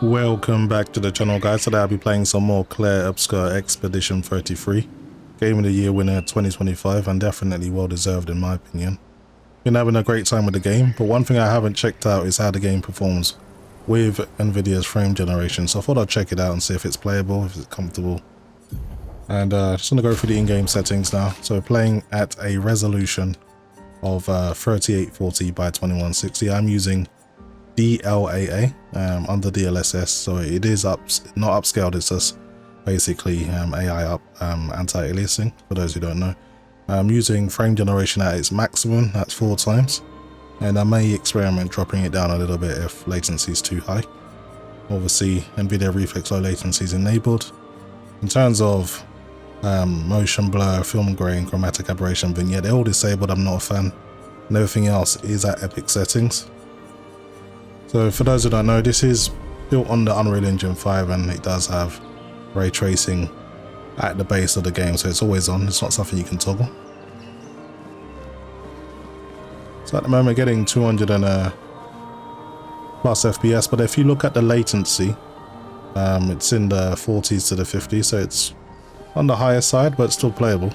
Welcome back to the channel, guys. Today I'll be playing some more Clair Obscur Expedition 33. Game of the Year winner 2025, and definitely well deserved in my opinion. Been having a great time with the game, but one thing I haven't checked out is how the game performs with Nvidia's frame generation. So I thought I'd check it out and see if it's playable, if it's comfortable. And just gonna go through the in-game settings now. So playing at a resolution of 3840 by 2160. I'm using DLAA under DLSS, so it is not upscaled, it's just basically AI up anti-aliasing, for those who don't know. I'm using frame generation at its maximum, that's 4 times, and I may experiment dropping it down a little bit if latency is too high. Obviously Nvidia Reflex low latency is enabled. In terms of motion blur, film grain, chromatic aberration, vignette, they're all disabled. I'm not a fan, and everything else is at epic settings. So for those who don't know, this is built on the Unreal Engine 5 and it does have ray tracing at the base of the game, so it's always on, it's not something you can toggle. So at the moment getting 200 and plus FPS, but if you look at the latency, it's in the 40s to the 50s, so it's on the higher side but still playable.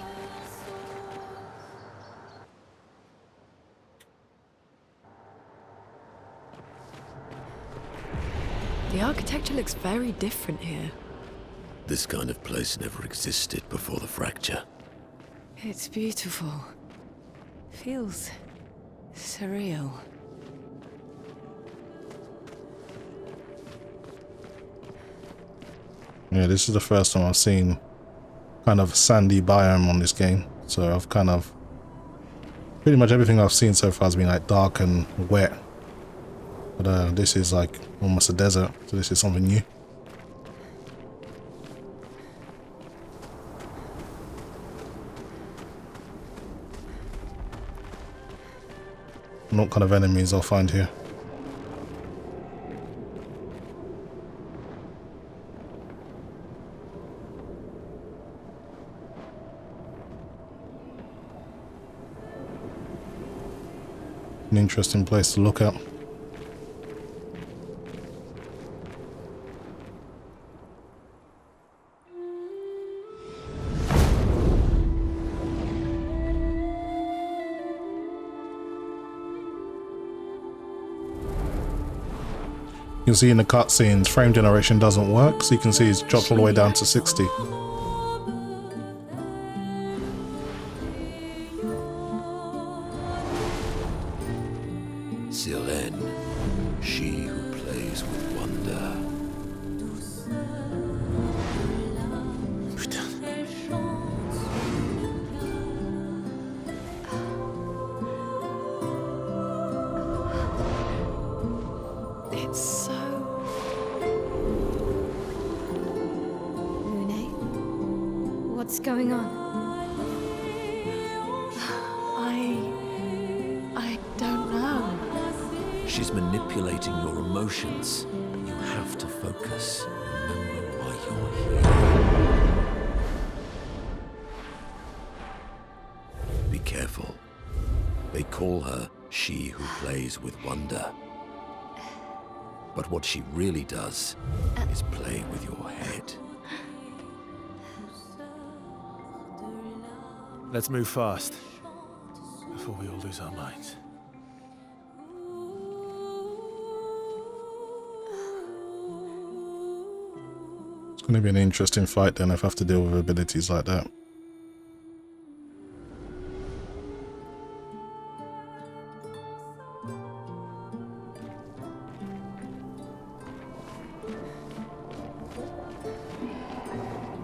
The architecture looks very different here. This kind of place never existed before the fracture. It's beautiful. Feels surreal. Yeah, this is the first time I've seen kind of sandy biome on this game. So I've kind of pretty much everything I've seen so far has been like dark and wet. But this is like almost a desert, so this is something new. And what kind of enemies I'll find here. An interesting place to look at. You can see in the cutscenes, frame generation doesn't work, so you can see it's dropped all the way down to 60. Silene, she who plays with wonder. It's so... What's going on? I don't know. She's manipulating your emotions. You have to focus. Remember why you're here. Be careful. They call her she who plays with wonder. But what she really does is play with your head. Let's move fast, before we all lose our minds. It's going to be an interesting fight then if I have to deal with abilities like that.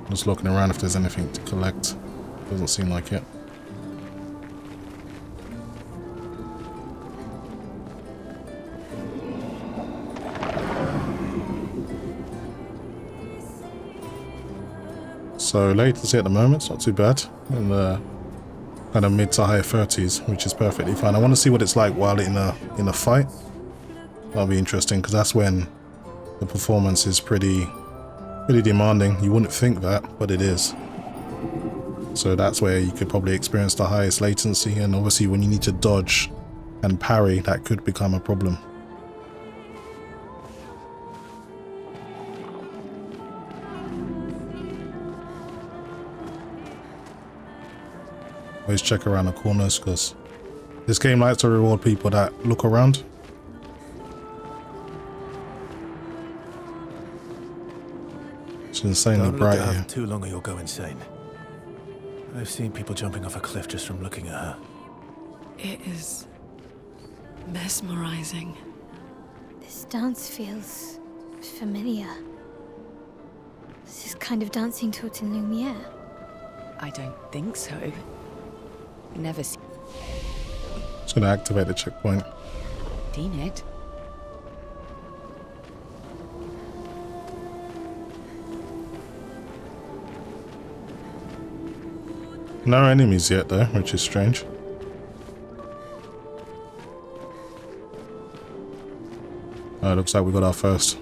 Just looking around if there's anything to collect. Doesn't seem like it. So latency at the moment, it's not too bad. In the kind of mid to high 30s, which is perfectly fine. I want to see what it's like while in a fight. That'll be interesting because that's when the performance is pretty demanding. You wouldn't think that, but it is. So that's where you could probably experience the highest latency, and obviously when you need to dodge and parry, that could become a problem. Always check around the corners because this game likes to reward people that look around. It's insanely Don't bright look at her here. for too long or you'll go insane. I've seen people jumping off a cliff just from looking at her. It is mesmerizing. This dance feels familiar. This is kind of dancing to it in Lumiere. I don't think so. Never seen Just gonna activate the checkpoint. it. No enemies yet though, which is strange. Oh, looks like we got our first.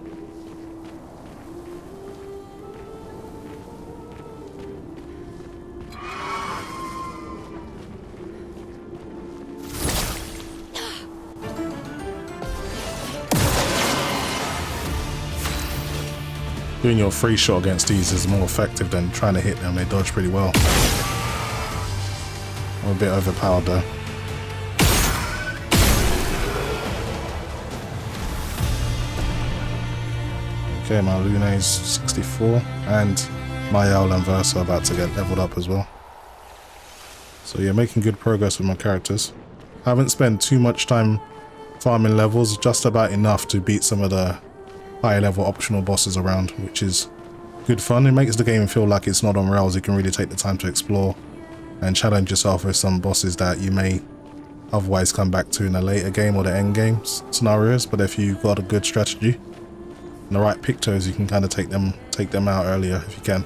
Doing your free shot against these is more effective than trying to hit them. They dodge pretty well. I'm a bit overpowered though. Okay, my Luna is 64 and my Owl and Versa are about to get leveled up as well. So yeah, making good progress with my characters. I haven't spent too much time farming levels, just about enough to beat some of the higher level optional bosses around, which is good fun. It makes the game feel like it's not on rails. You can really take the time to explore and challenge yourself with some bosses that you may otherwise come back to in a later game or the end game scenarios. But if you've got a good strategy and the right pictos, you can kind of take them out earlier if you can.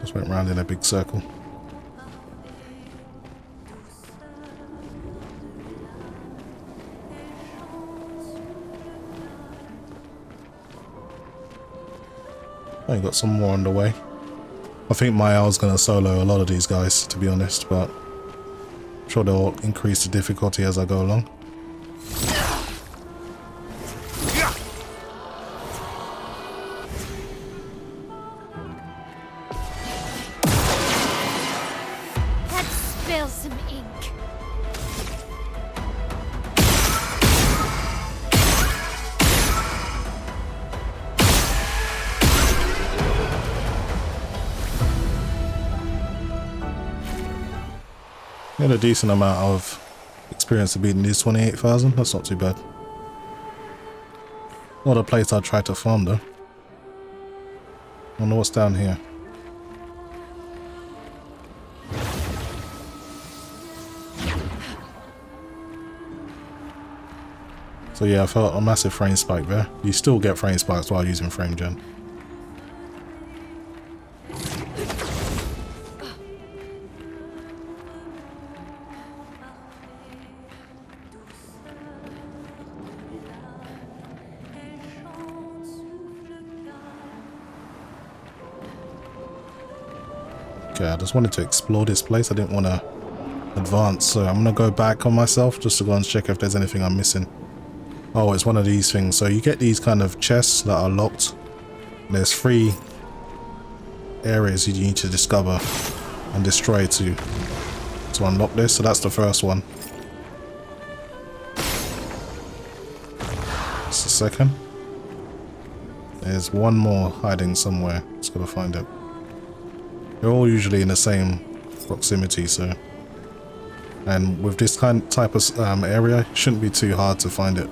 Just went round in a big circle. I got some more on the way. I think my Owl's gonna solo a lot of these guys, to be honest, but I'm sure they'll increase the difficulty as I go along. Let's spill some ink. Got a decent amount of experience of beating these 28,000. That's not too bad. Not a place I'd try to farm though. I wonder what's down here. So yeah, I felt a massive frame spike there. You still get frame spikes while using frame gen. Okay, I just wanted to explore this place. I didn't want to advance, so I'm gonna go back on myself just to go and check if there's anything I'm missing. Oh, it's one of these things. So you get these kind of chests that are locked. And there's 3 areas you need to discover and destroy to unlock this. So that's the first one. That's the second. There's one more hiding somewhere. Just gotta find it. They're all usually in the same proximity, so. And with this type of area, it shouldn't be too hard to find it.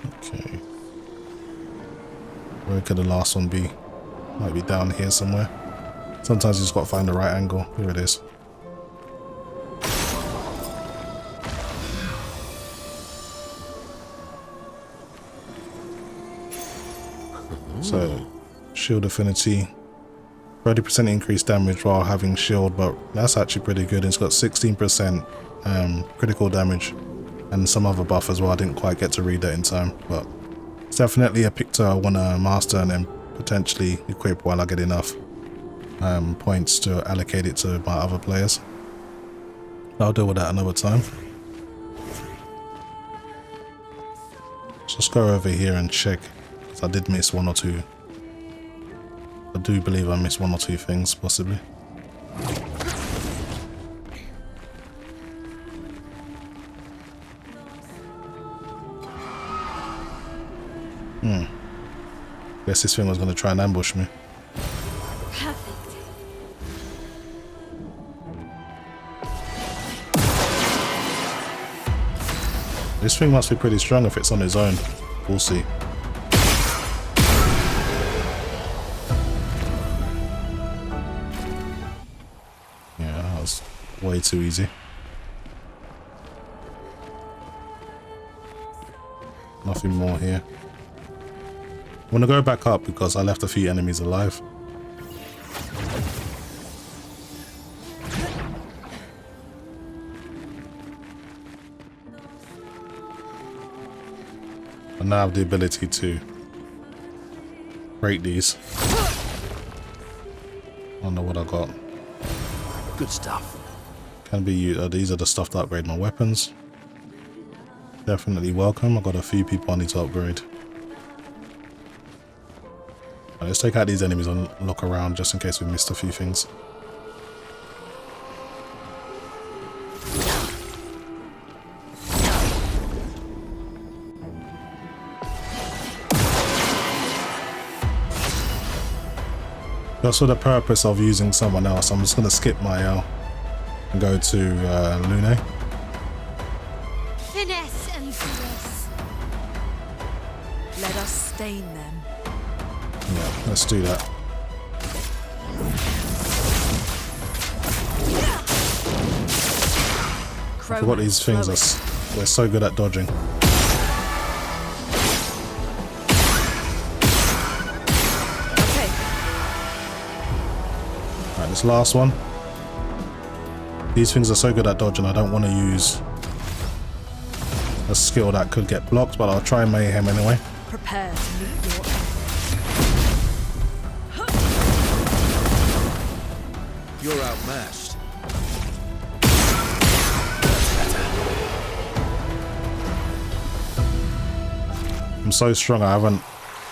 Okay. Where could the last one be? Might be down here somewhere. Sometimes you just got to find the right angle. Here it is. So, shield affinity. 30% increased damage while having shield, but that's actually pretty good. It's got 16% critical damage and some other buff as well. I didn't quite get to read that in time, but it's definitely a picture I want to master and then potentially equip while I get enough points to allocate it to my other players. I'll deal with that another time. So let's go over here and check, because I did miss 1 or 2 the do believe I missed one or two things, possibly. Guess this thing was going to try and ambush me. Perfect. This thing must be pretty strong if it's on its own. We'll see. Yeah, that was way too easy. Nothing more here. I'm gonna go back up because I left a few enemies alive. And now I have the ability to break these. I don't know what I got. Good stuff. Can be used. These are the stuff to upgrade my weapons. Definitely welcome. I got a few people I need to upgrade. Right, let's take out these enemies and look around just in case we missed a few things. Just for the purpose of using someone else, I'm just going to skip my L and go to Lune. Finesse and finesse. Let us stain them. Yeah, let's do that. I forgot these things are they're so good at dodging. Alright, this last one. These things are so good at dodging, I don't want to use a skill that could get blocked, but I'll try mayhem anyway. Prepare to meet your end. You're outmatched. I'm so strong I haven't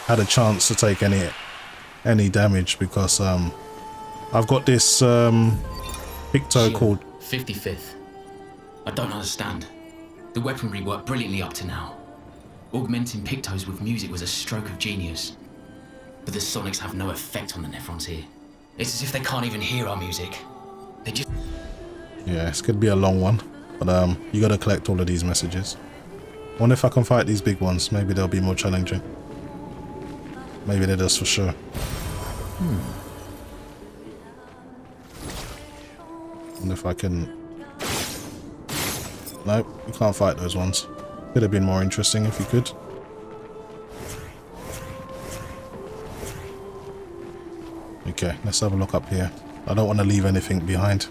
had a chance to take any damage because I've got this picto called 55th. I don't understand. The weaponry worked brilliantly up to now. Augmenting pictos with music was a stroke of genius. But the sonics have no effect on the nephrons here. It's as if they can't even hear our music. They just... Yeah, it's gonna be a long one, but you gotta collect all of these messages. Wonder if I can fight these big ones. Maybe they'll be more challenging. Maybe they're just for sure. Wonder if I can... Nope, you can't fight those ones. Could have been more interesting if you could. Okay, let's have a look up here. I don't want to leave anything behind.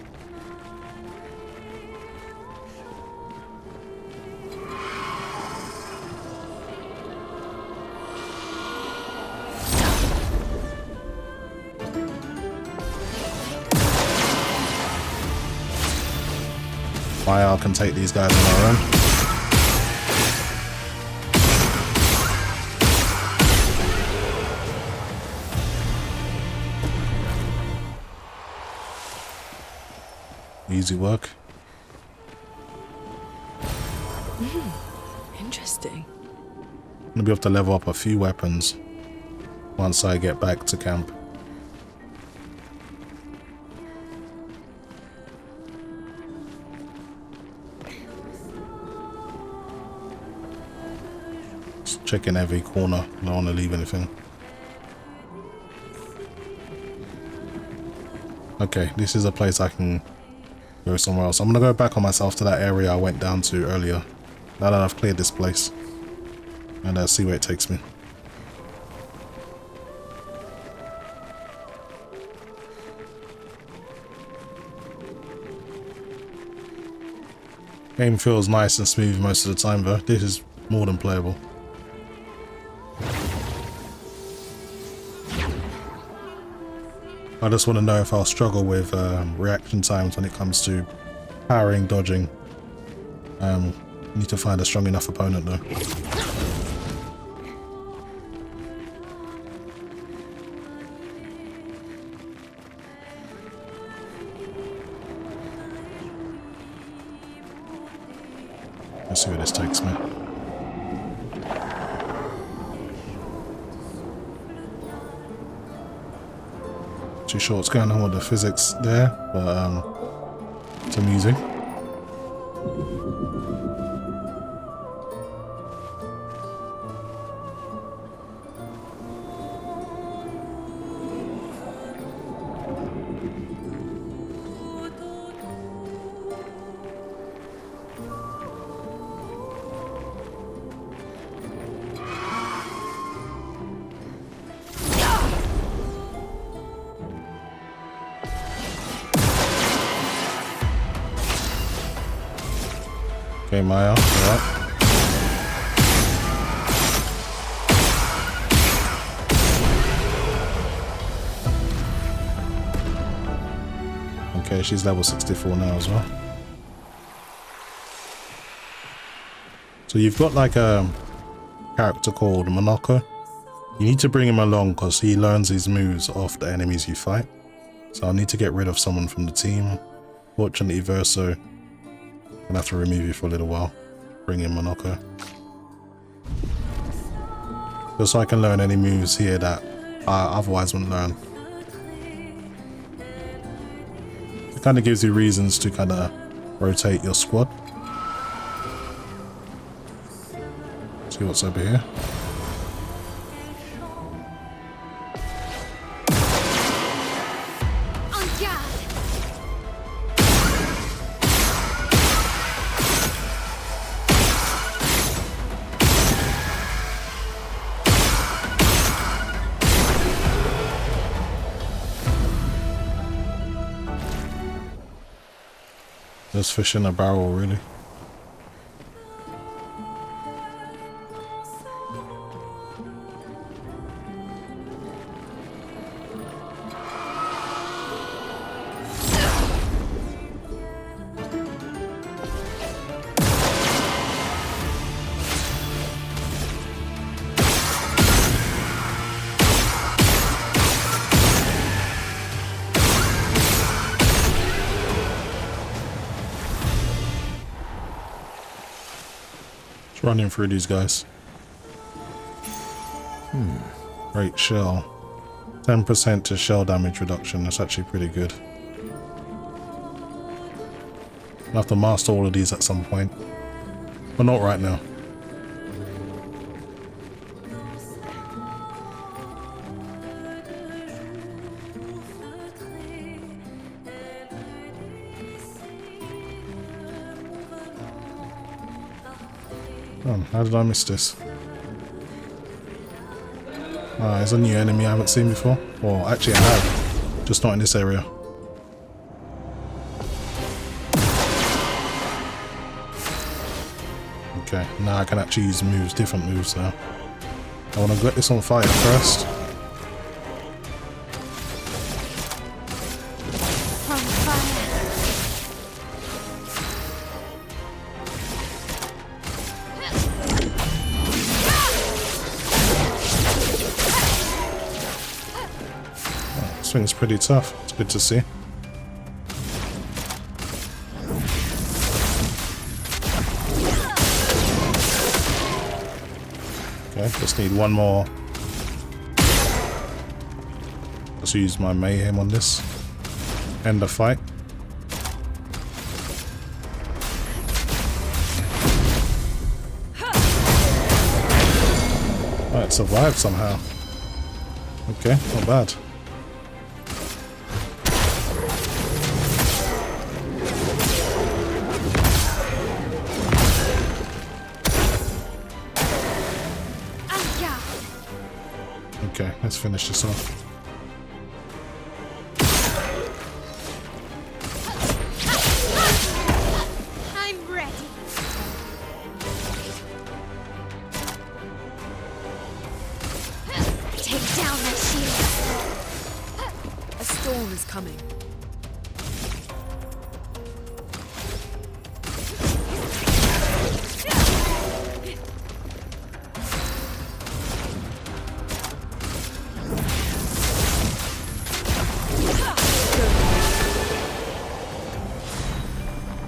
Fire can take these guys on our own. Easy work. Interesting. I'm gonna be able to level up a few weapons once I get back to camp. Just checking every corner. I don't want to leave anything. Okay, this is a place I can go somewhere else. I'm gonna go back on myself to that area I went down to earlier. Now that I've cleared this place. And see where it takes me. Game feels nice and smooth most of the time though. This is more than playable. I just want to know if I'll struggle with reaction times when it comes to parrying, dodging. Need to find a strong enough opponent though. Let's see where this takes me. Too sure what's going on with the physics there, but it's amusing. Okay, Maya, alright. Okay, she's level 64 now as well. So you've got like a character called Monaco. You need to bring him along because he learns his moves off the enemies you fight. So I'll need to get rid of someone from the team. Fortunately, Verso, I'm gonna have to remove you for a little while. Bring in Monaco. Just so I can learn any moves here that I otherwise wouldn't learn. It kind of gives you reasons to kind of rotate your squad. See what's over here. There's fish in a barrel, really. Running through these guys. Great shell. 10% to shell damage reduction. That's actually pretty good. I'll have to master all of these at some point, but not right now. Oh, how did I miss this? Ah, there's a new enemy I haven't seen before. Well, actually I have, just not in this area. Okay, now I can actually use moves, different moves now. I want to get this on fire first. This thing's pretty tough. It's good to see. Okay, just need one more. Let's use my mayhem on this. End the fight. Oh, it survived somehow. Okay, not bad. Okay, let's finish this off. I'm ready. Take down that shield. A storm is coming.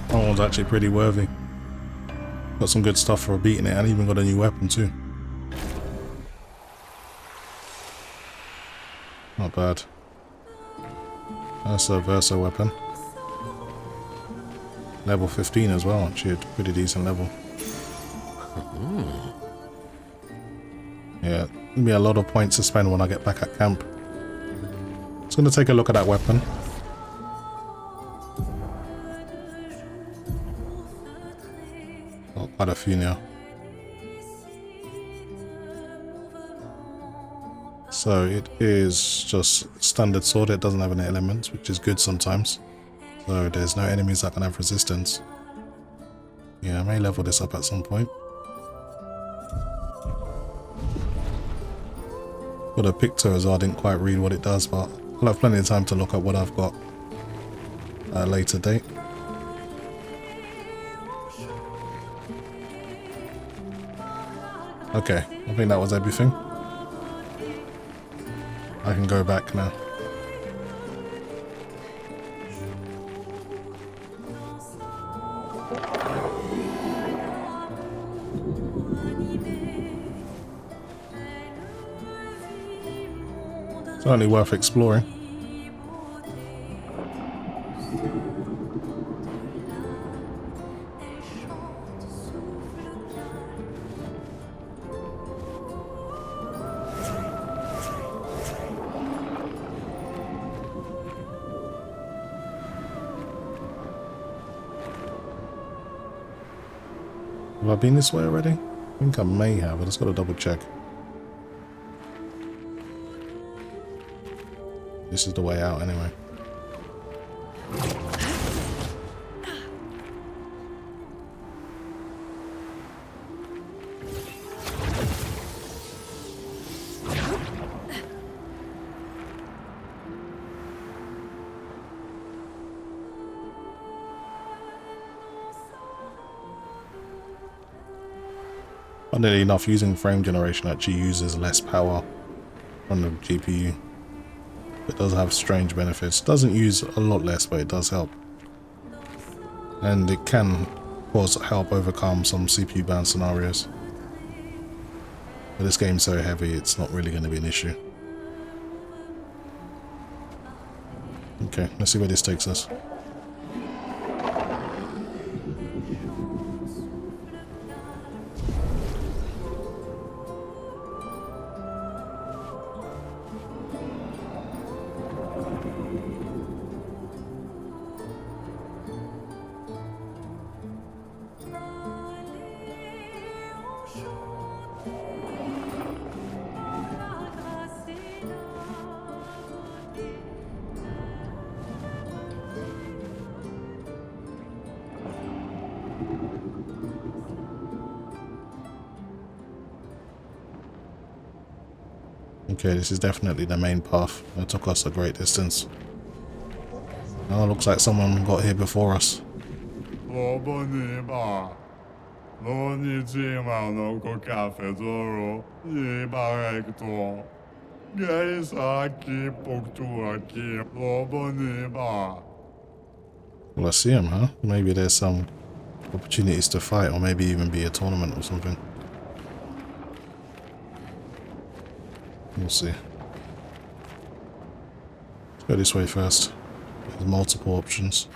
That one's actually pretty worthy. Got some good stuff for beating it, and even got a new weapon too. Not bad. That's a Verso weapon. Level 15 as well, actually a pretty decent level. Yeah, there'll be a lot of points to spend when I get back at camp. Just gonna take a look at that weapon. Got quite a few now. So it is just standard sword, it doesn't have any elements, which is good sometimes. So there's no enemies that can have resistance. Yeah, I may level this up at some point. Got a picto as well, I didn't quite read what it does, but I'll have plenty of time to look at what I've got at a later date. Okay, I think that was everything. I can go back now. Certainly worth exploring. Have I been this way already? I think I may have, I just gotta double check. This is the way out anyway. Funnily enough, using frame generation actually uses less power on the GPU. It does have strange benefits. Doesn't use a lot less, but it does help. And it can, of course, help overcome some CPU bound scenarios. But this game's so heavy, it's not really going to be an issue. Okay, let's see where this takes us. Okay, this is definitely the main path. It took us a great distance. Oh, looks like someone got here before us. Well, I see him, huh? Maybe there's some opportunities to fight, or maybe even be a tournament or something. We'll see. Let's go this way first. There's multiple options.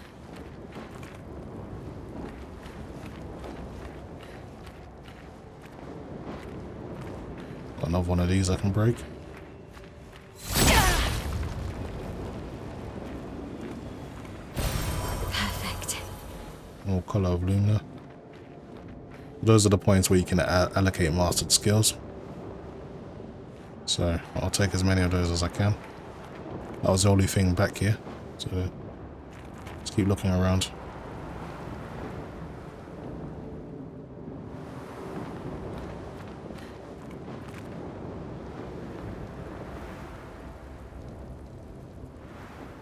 Got another one of these I can break. Perfect. More color of Lumina. Those are the points where you can allocate mastered skills. So I'll take as many of those as I can. That was the only thing back here. So let's keep looking around.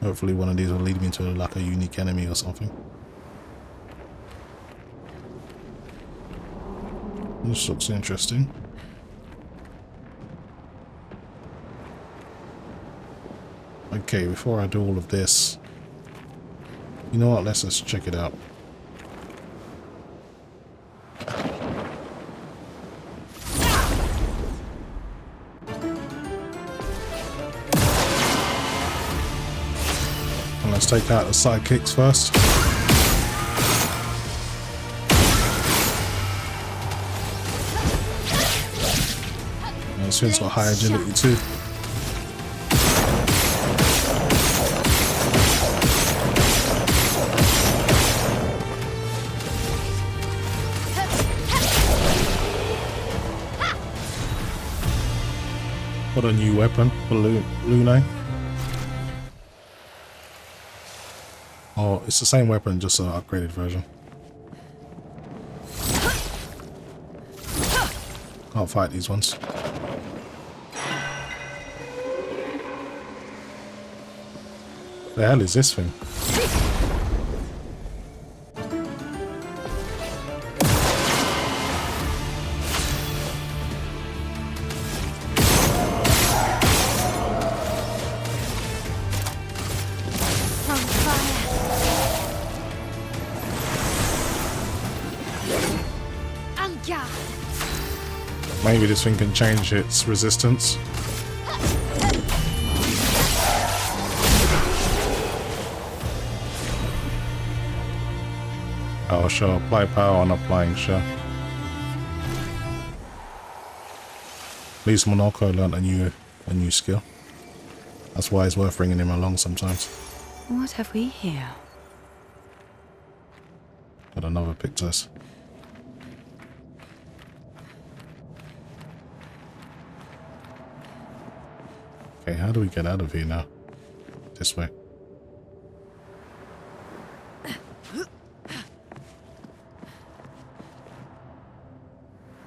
Hopefully one of these will lead me to like a unique enemy or something. This looks interesting. Okay, before I do all of this, you know what, let's just check it out. take out the sidekicks first. And this one's got high agility too. Got a new weapon for Lune. Oh, it's the same weapon, just an upgraded version. Can't fight these ones. The hell is this thing? Maybe this thing can change its resistance. Oh, sure. Apply power on applying, sure. At least Monoko learned a new skill. That's why it's worth bringing him along sometimes. What have we here? Got another Pictus. Okay, how do we get out of here now? This way.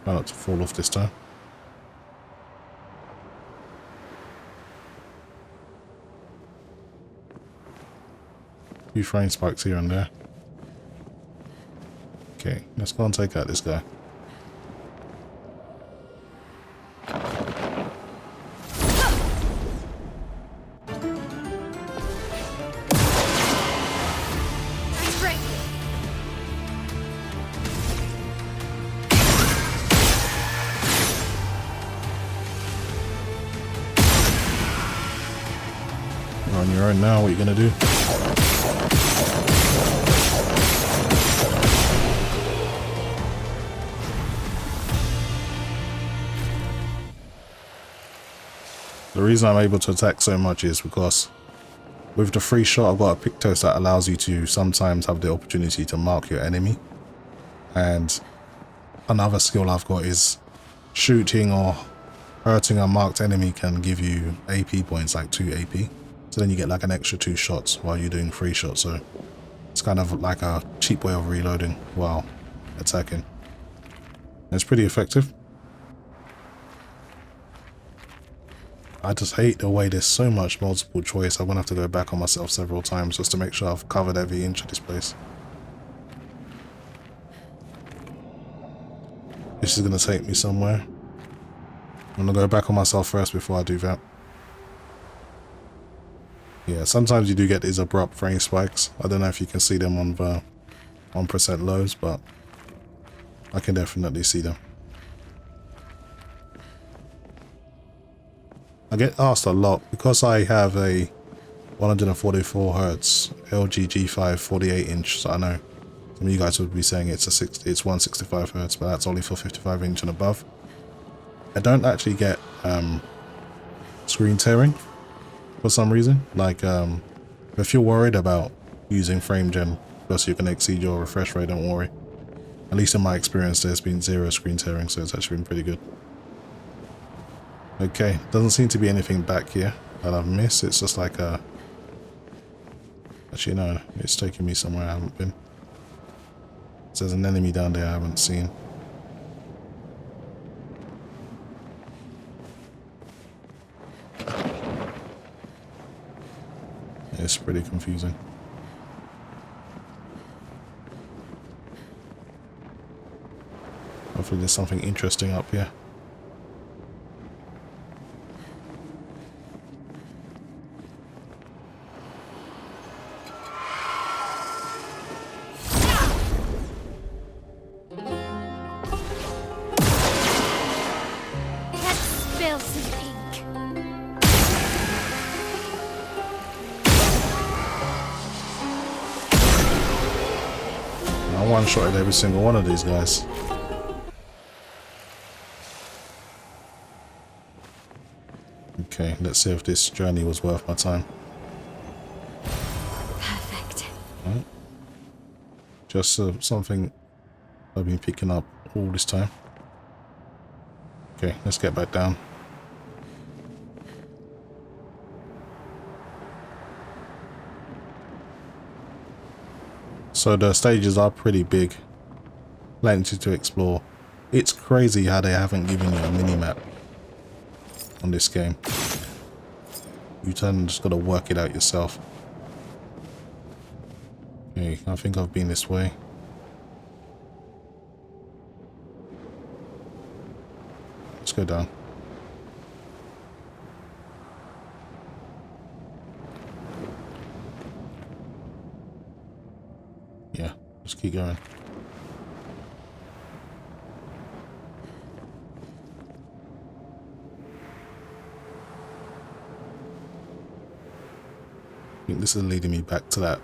Try not to fall off this time. A few frame spikes here and there. Okay, let's go and take out this guy. You're on your own now, what are you gonna do? The reason I'm able to attack so much is because with the free shot I've got a Pictus that allows you to sometimes have the opportunity to mark your enemy. And another skill I've got is shooting or hurting a marked enemy can give you AP points, like 2 AP. So then you get like an extra 2 shots while you're doing free shots. So it's kind of like a cheap way of reloading while attacking. It's pretty effective. I just hate the way there's so much multiple choice. I'm gonna have to go back on myself several times just to make sure I've covered every inch of this place. This is gonna take me somewhere. I'm gonna go back on myself first before I do that. Yeah, sometimes you do get these abrupt frame spikes. I don't know if you can see them on the 1% lows, but I can definitely see them. I get asked a lot because I have a 144 Hz LG G5 48 inch. So I know some of you guys would be saying it's 165 Hz, but that's only for 55 inch and above. I don't actually get screen tearing for some reason. Like if you're worried about using frame gen because you can exceed your refresh rate, don't worry. At least in my experience, there's been 0 screen tearing, so it's actually been pretty good. Okay, doesn't seem to be anything back here that I've missed. It's just like a... Actually, no, it's taking me somewhere I haven't been. There's an enemy down there I haven't seen. It's pretty confusing. Hopefully there's something interesting up here. I one-shotted every single one of these guys. Okay, let's see if this journey was worth my time. Perfect. Right. Just something I've been picking up all this time. Okay, let's get back down. So the stages are pretty big, plenty to explore. It's crazy how they haven't given you a mini-map on this game. You just gotta work it out yourself. Okay, I think I've been this way. Let's go down. Yeah, just keep going. I think this is leading me back to that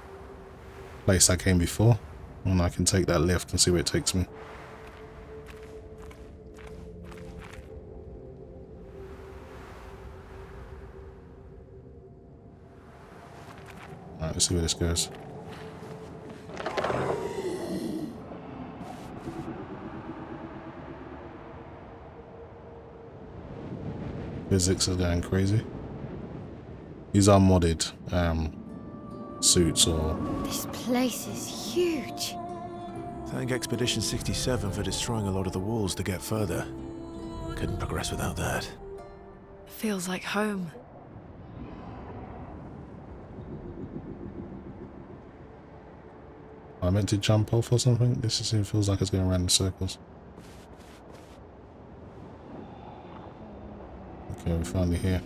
place I came before, and I can take that left and see where it takes me. Alright, let's see where this goes. Physics is going crazy. These are modded suits or... This place is huge. Thank Expedition 67 for destroying a lot of the walls to get further. Couldn't progress without that. Feels like home. I meant to jump off or something? This is, it feels like it's going around in circles. Okay, we're finally here.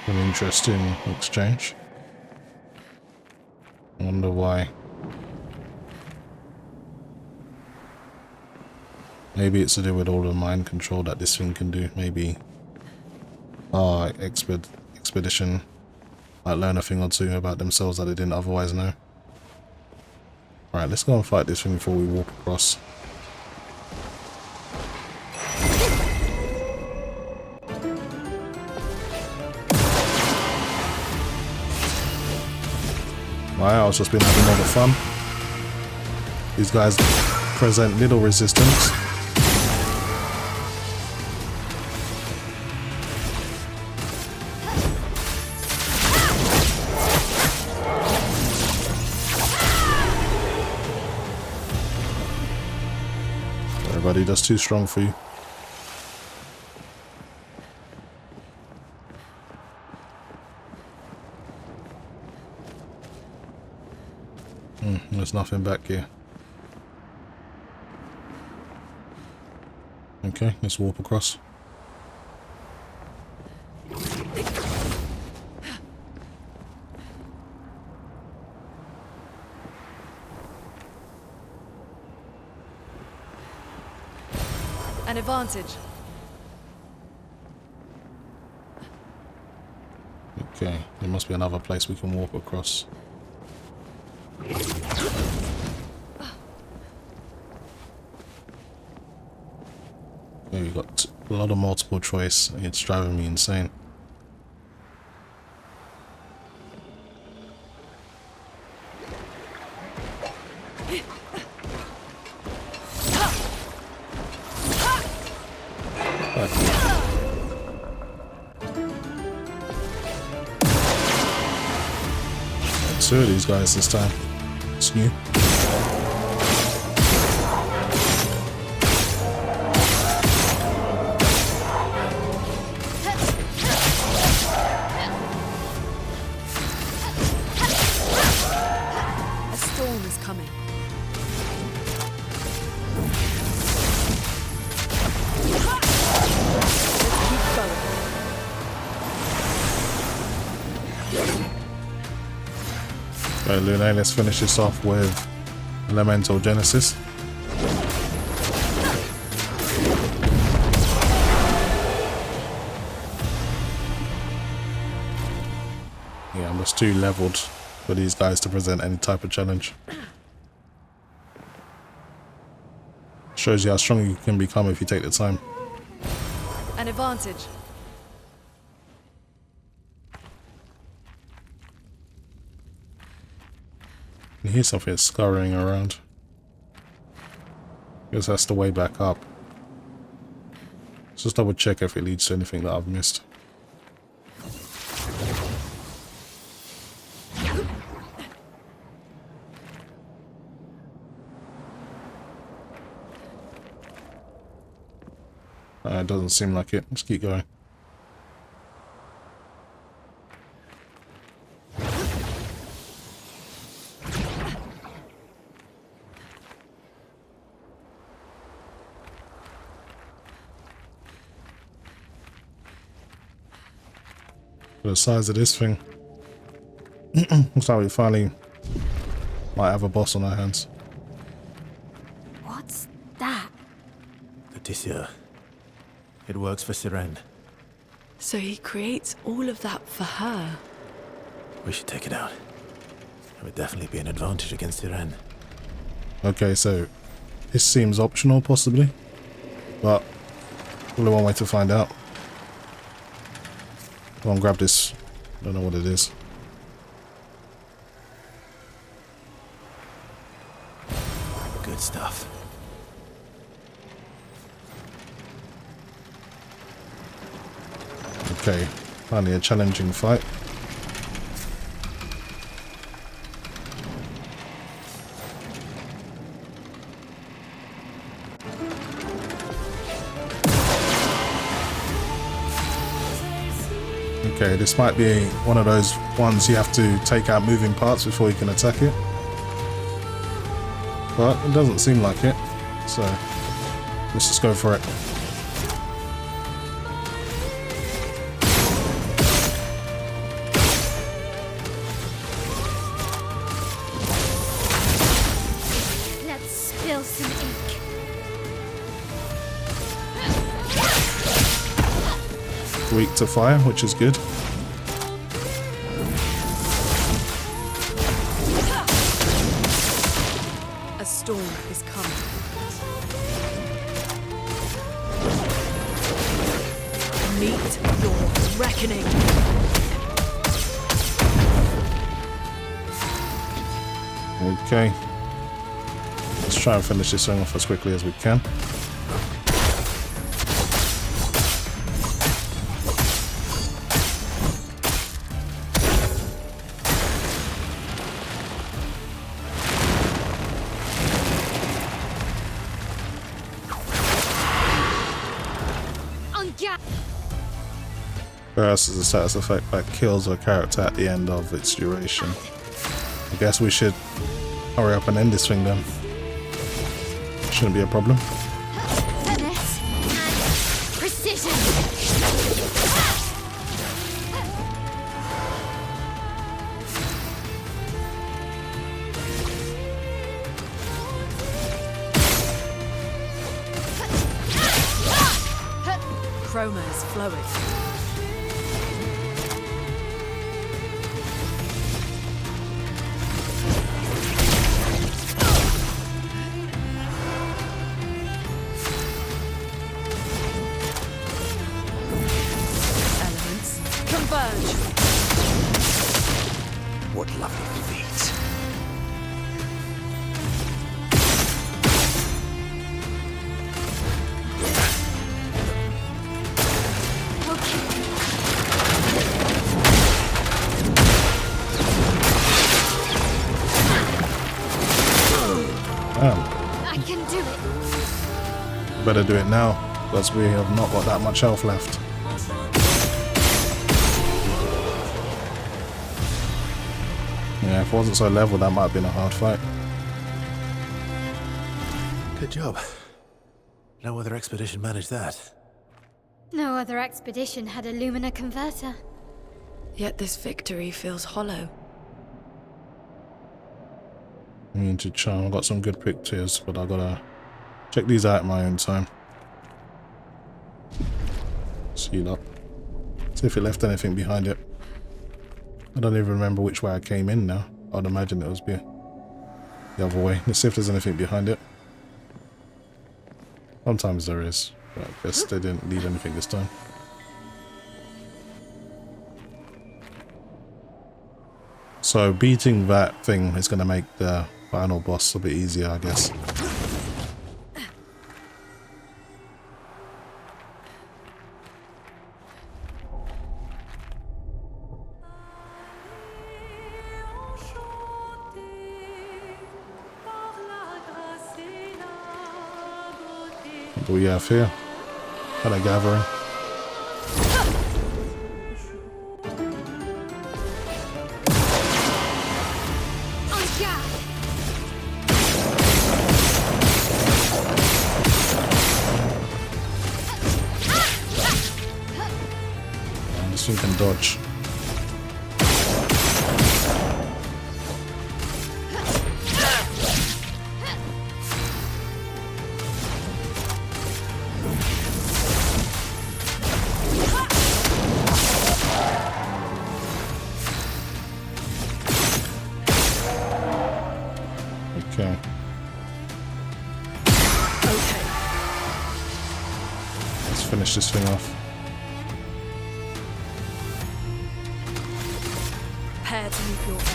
An interesting exchange. I wonder why. Maybe it's to do with all the mind control that this thing can do. Maybe our expedition might learn a thing or two about themselves that they didn't otherwise know. Alright, let's go and fight this thing before we walk across. Wow, I've just been having a lot of fun. These guys present little resistance. Everybody, that's too strong for you. There's nothing back here. Okay, let's warp across. An advantage. Okay, there must be another place we can warp across. Okay, we've got a lot of multiple choice. It's driving me insane. Two of these guys this time. It's new. A storm is coming. Let's keep going. Right, Luna, let's finish this off with Elemental Genesis. Yeah, I'm just too leveled for these guys to present any type of challenge. Shows you how strong you can become if you take the time. An advantage. You hear something scurrying around. Guess that's the way back up. Let's just double check if it leads to anything that I've missed. It doesn't seem like it. Let's keep going. The size of this thing. Looks like we finally might have a boss on our hands. What's that? Odysseus. It works for Siren. So he creates all of that for her. We should take it out. It would definitely be an advantage against Siren. Okay, so this seems optional possibly, but only one way to find out. Go on, grab this. Don't know what it is. Good stuff. Okay, finally a challenging fight. Okay, this might be one of those ones you have to take out moving parts before you can attack it. But it doesn't seem like it, so let's just go for it. Let's spill some ink. Weak to fire, which is good. A storm is coming. Meet your reckoning. Okay. Let's try and finish this thing off as quickly as we can. Aorus is a status effect that kills a character at the end of its duration. I guess we should hurry up and end this thing then. Shouldn't be a problem. Finesse and precision. Chroma is flowing. What lovely feet. Better do it now, because we have not got that much health left. Yeah, if it wasn't so level, that might have been a hard fight. Good job. No other expedition managed that. No other expedition had a Lumina converter. Yet this victory feels hollow. I mean, to charm, I've got some good pictures, but I gotta check these out at my own time. See up. See if it left anything behind it. I don't even remember which way I came in now. I'd imagine it was the other way. Let's see if there's anything behind it. Sometimes there is, but I guess they didn't leave anything this time. So beating that thing is going to make the final boss a bit easier, I guess. What do we have here? Kind of gathering. This thing can dodge. Okay. Let's finish this thing off. Prepare to meet your end.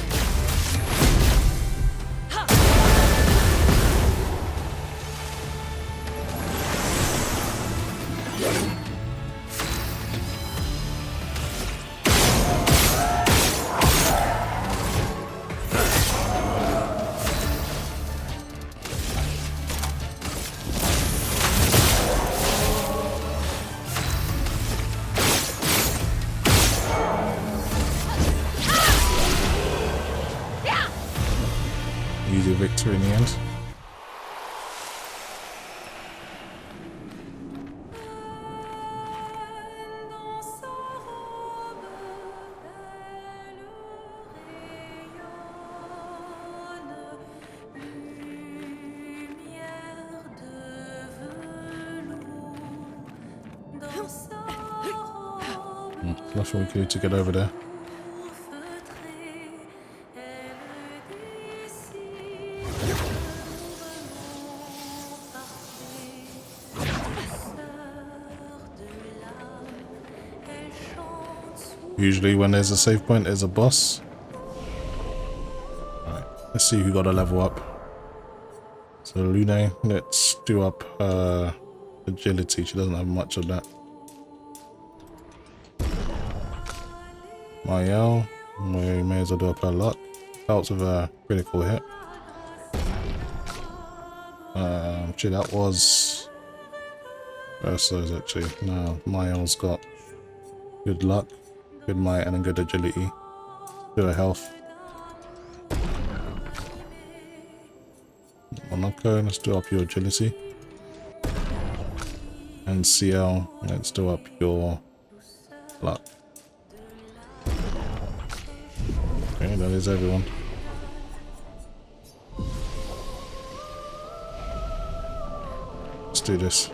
Easy victory in the end. Nothing we can do to get over there. Usually when there's a save point, there's a boss. Alright, let's see who got a level up. So Lune, let's do up her agility. She doesn't have much of that. Mael, we may as well do up her luck. Helps with a critical hit. Actually that was Ursa's actually. No, Mael's got good luck, good might, and a good agility. Do her health. Monaco, let's do up your agility. And CL, let's do up your luck. Okay, that is everyone. Let's do this.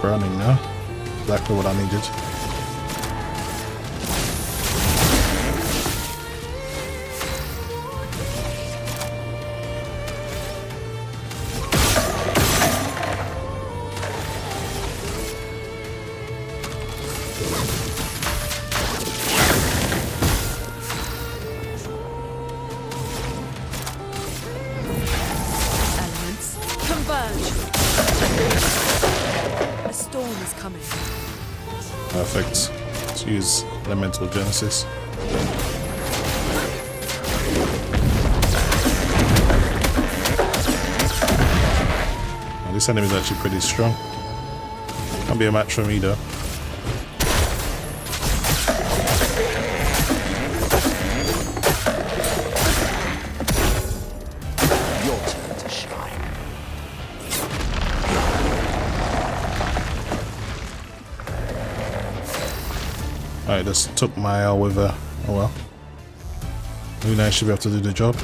Burning now. Exactly what I needed. Perfect. Let's use Elemental Genesis. Now, this enemy is actually pretty strong. Can't be a match for me though. Your turn to shine. Alright, just took my L with her. Oh well. Luna should be able to do the job.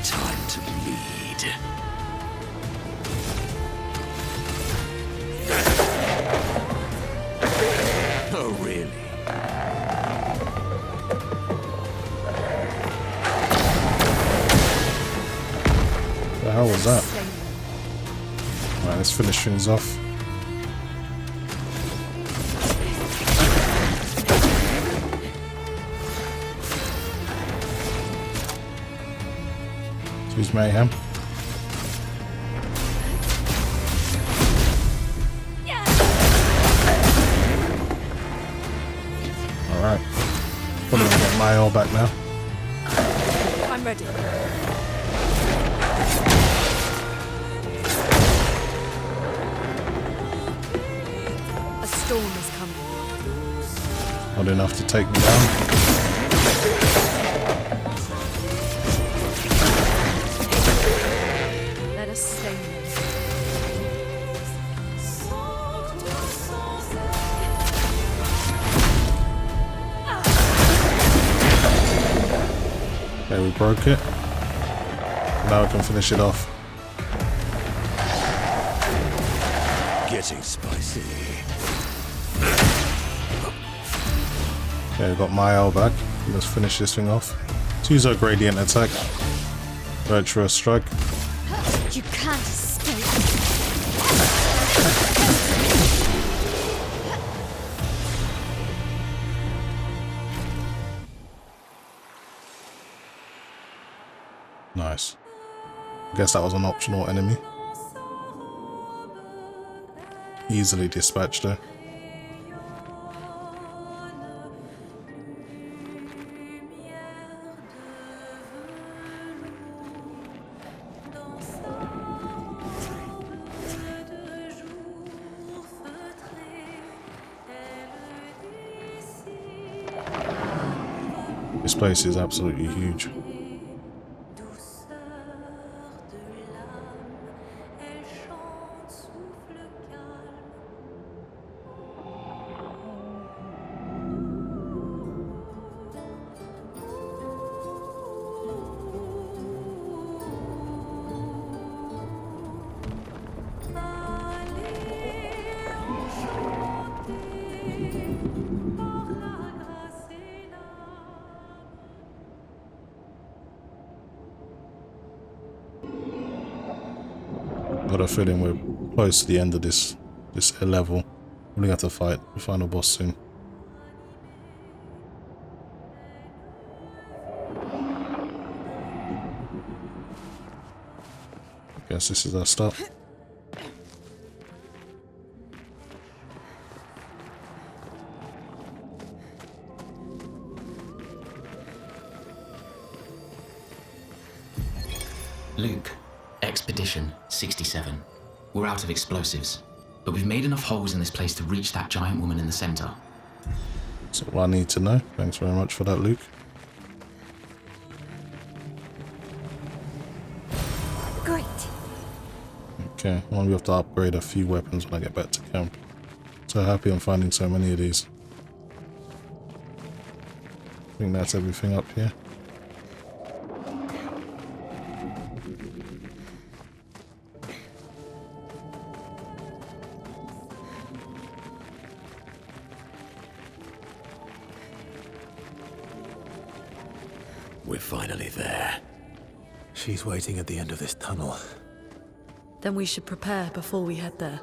Time to lead. Oh, really? The hell was that? Alright, let's finish things off. Let's use Mayhem. Alright. Probably gonna get my all back now. I'm ready. A storm is coming. Not enough to take me down. Let us slay them. Okay, we broke it. Now we can finish it off. Getting spicy. Okay, we got my L back. Let's finish this thing off. Let's use our gradient attack. Virtuous strike. You can't escape. Nice. I guess that was an optional enemy. Easily dispatched her. This place is absolutely huge. Got a feeling we're close to the end of this level. We have to fight the final boss soon. Guess this is our stop. Luke, Expedition 67. We're out of explosives, but we've made enough holes in this place to reach that giant woman in the center. That's all I need to know. Thanks very much for that, Luke. Great. Okay, well, we have to upgrade a few weapons when I get back to camp. So happy I'm finding so many of these. I think that's everything up here. We're finally there. She's waiting at the end of this tunnel. Then we should prepare before we head there.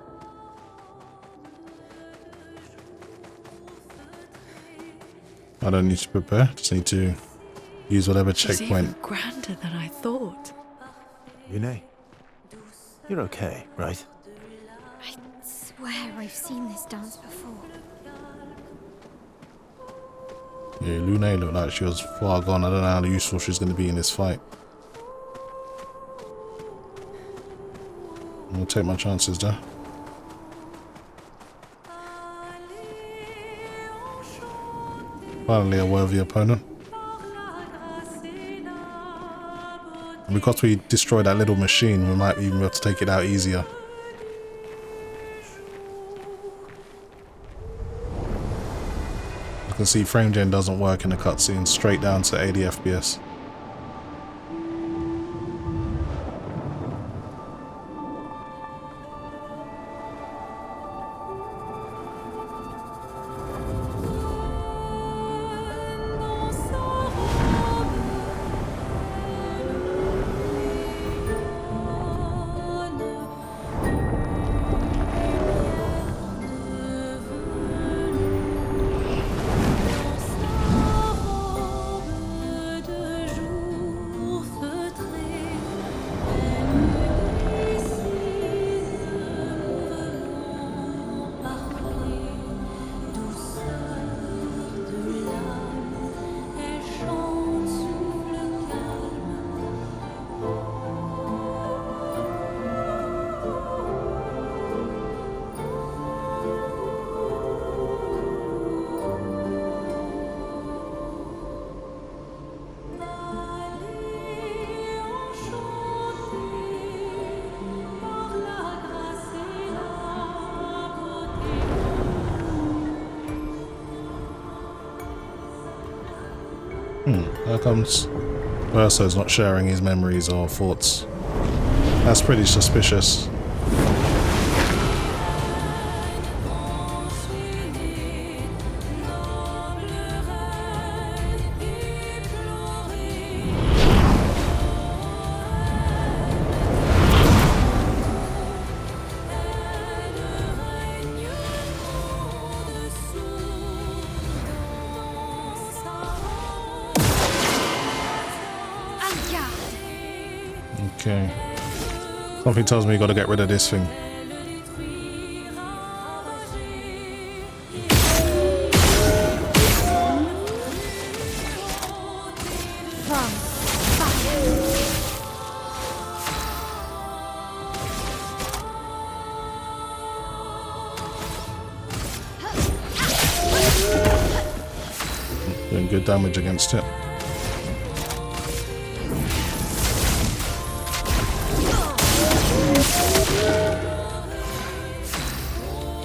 I don't need to prepare, just need to use whatever She's checkpoint. even grander than I thought. Yune, you're okay, right? I swear I've seen this dance before. Yeah, Lune looked like she was far gone. I don't know how useful she's going to be in this fight. I'm going to take my chances there. Finally a worthy opponent. And because we destroyed that little machine, we might even be able to take it out easier. You can see frame gen doesn't work in the cutscene, straight down to 80 FPS. How comes Verso's not sharing his memories or thoughts? That's pretty suspicious. Okay. Something tells me you gotta get rid of this thing. Doing good damage against it.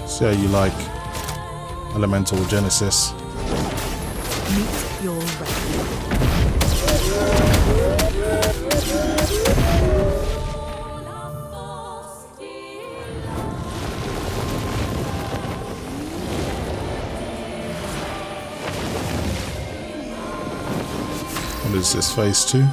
See how you like Elemental Genesis. Meet your Revo. What is this, phase 2?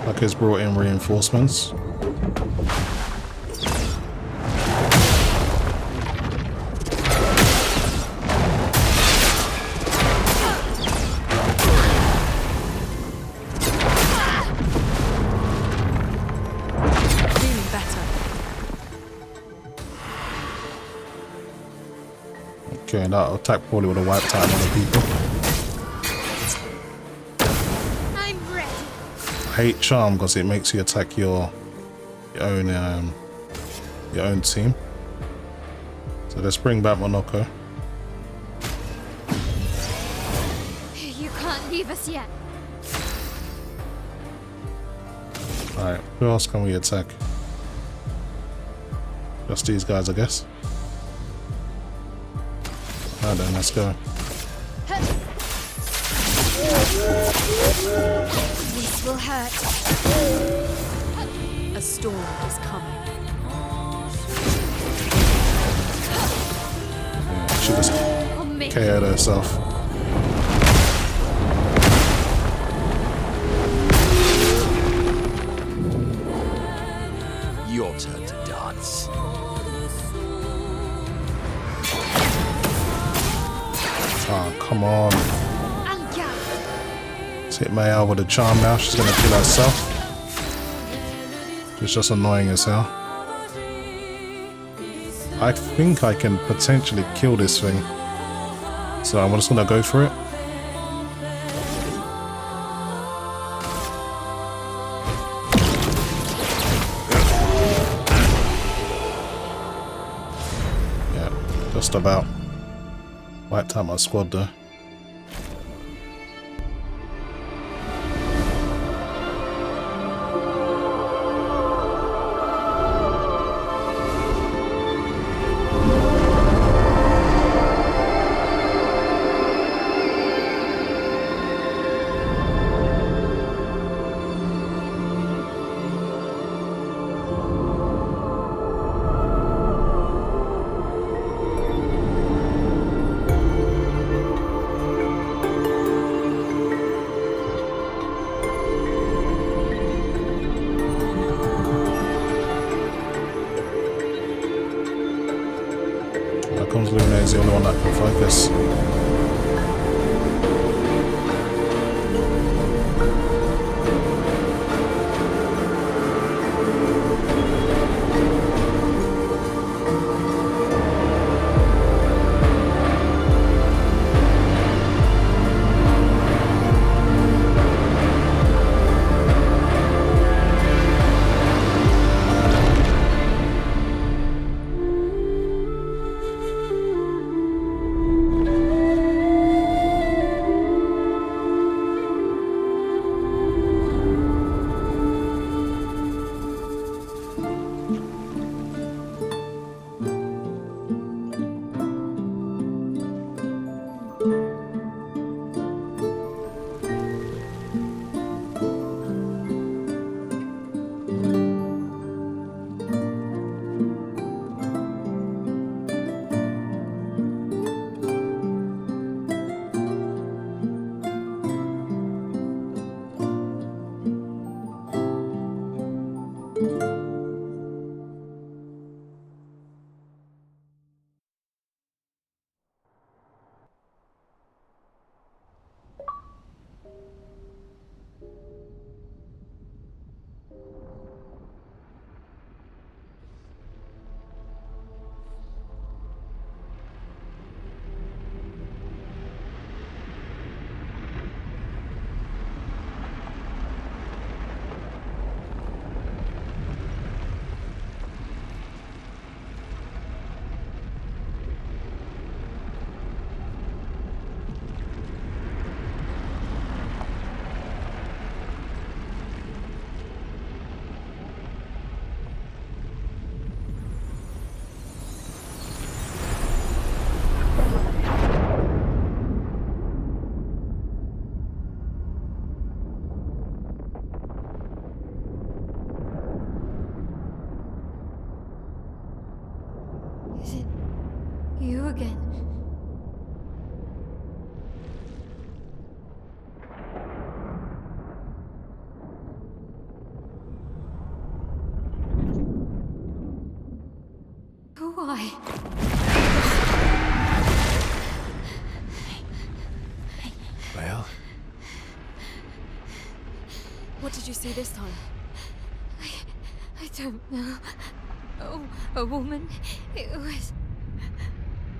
Like it's brought in reinforcements. Feeling better. Okay, that attack probably would have wiped out other people. I hate charm because it makes you attack your own team. So let's bring back Monoko. You can't leave us yet. Alright, who else can we attack? Just these guys, I guess. Alright then, let's go. This will hurt. storm is coming. Yeah, she just I'll make KO'd herself. Your turn to dance. Oh, come on. Let's hit Mayal with a charm now. She's gonna kill herself. It's just annoying as hell. I think I can potentially kill this thing. So I'm just gonna go for it. Yeah, just about wiped out my squad there. Luna is the only one that can focus. Is it you again? Why? Well, What did you see this time? I don't know. Oh, a woman. It was.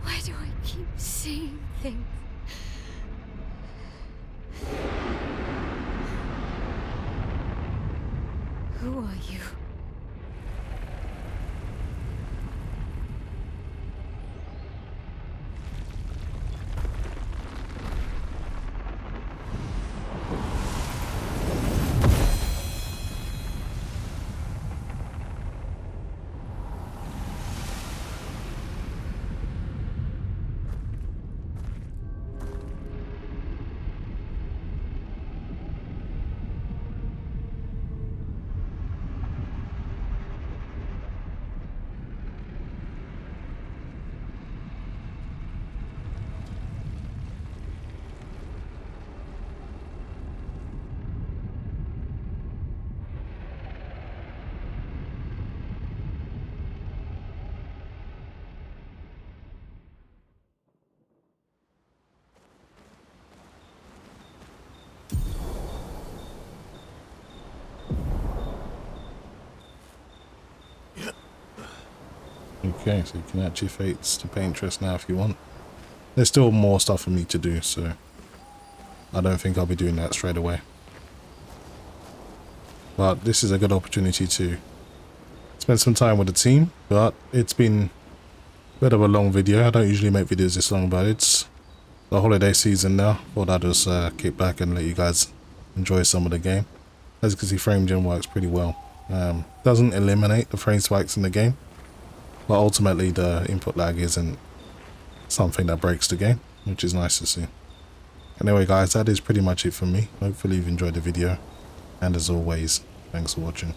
Why do I keep seeing things? Who are you? Okay, so you can actually face the Painterest now if you want. There's still more stuff for me to do, so I don't think I'll be doing that straight away. But this is a good opportunity to spend some time with the team. But it's been a bit of a long video. I don't usually make videos this long, but it's the holiday season now. Thought I'd just kick back and let you guys enjoy some of the game. As you can see, frame gen works pretty well. Doesn't eliminate the frame spikes in the game, but ultimately the input lag isn't something that breaks the game, which is nice to see. Anyway guys, that is pretty much it for me. Hopefully you've enjoyed the video, and as always, thanks for watching.